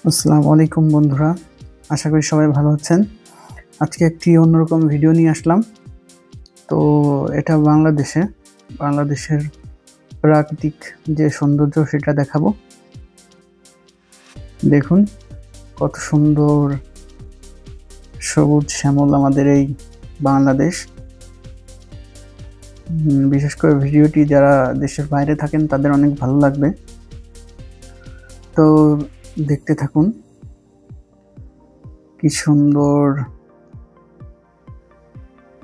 আসসালামু আলাইকুম বন্ধুরা, আশা করি সবাই ভালো আছেন। আজকে একটি অন্যরকম ভিডিও নিয়ে আসলাম। তো এটা বাংলাদেশের প্রাকৃতিক যে সৌন্দর্য সেটা দেখাবো। দেখুন কত সুন্দর সবুজ শ্যামল আমাদের এই বাংলাদেশ। বিশেষ করে ভিডিওটি যারা দেশের বাইরে থাকেন তাদের অনেক ভালো লাগবে, তো দেখতে থাকুন। কি সুন্দর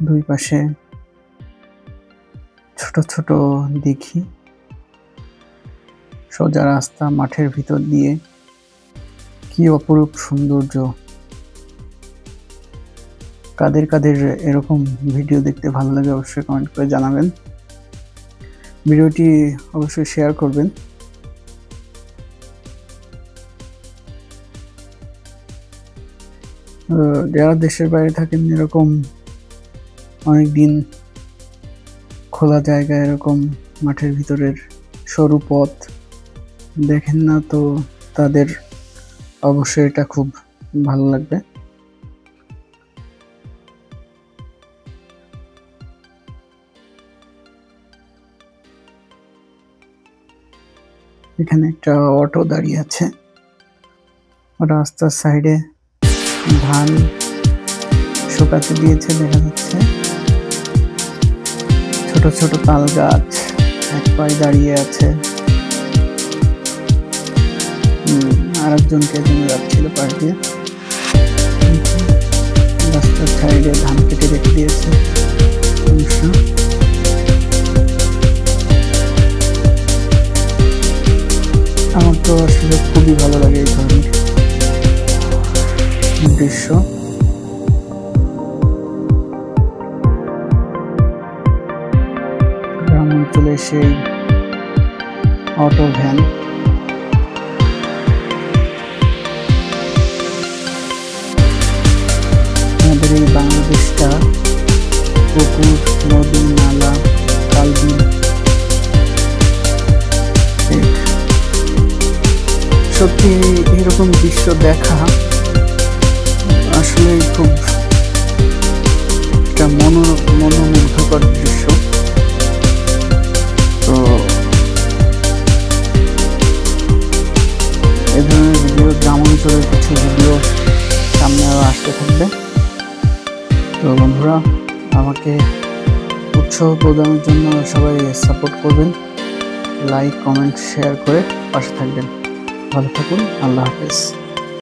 দুই পাশে ছোট ছোট দিঘি, সোজা রাস্তা মাঠের ভিতর দিয়ে, কি অপরূপ সৌন্দর্য। কাদের কাদের এরকম ভিডিও দেখতে ভালো লাগে অবশ্যই কমেন্ট করে জানাবেন। ভিডিওটি অবশ্যই শেয়ার করবেন। যারা দেশের বাইরে থাকেন, এরকম অনেক দিন খোলা জায়গা, এরকম মাঠের ভিতরের সরু পথ দেখেন না, তো তাদের অবশ্যই এটা খুব ভালো লাগবে। এখানে একটা অটো দাঁড়িয়ে আছে, রাস্তার সাইডে ধান শুকাতে দিয়েছে দেখা যাচ্ছে। ছোট ছোট তাল গাছ এক পায়ে দাঁড়িয়ে আছে, আরেকজনকে যাচ্ছিল পাশ দিয়ে। রাস্তার সাইডে ধান কেটে রেখে দিয়েছে। আমার তো আসলে খুবই ভালো লাগে এই ধরনের দৃশ্য। গ্রাম অঞ্চলে সেই অটো ভ্যান, আমাদের এই বাংলাদেশটা পুকুর, নদী, নালা, খাল-বিল, সত্যি এরকম দৃশ্য দেখা আসলে খুব একটা মনোমুগ্ধকর দৃশ্য। তো এ ধরনের ভিডিও, গ্রাম অঞ্চলের কিছু ভিডিও সামনে আরো আসতে থাকবে। তো বন্ধুরা, আমাকে উৎসাহ প্রদানের জন্য সবাই সাপোর্ট করবেন, লাইক, কমেন্ট, শেয়ার করে পাশে থাকবেন। ভালো থাকুন, আল্লাহ হাফেজ।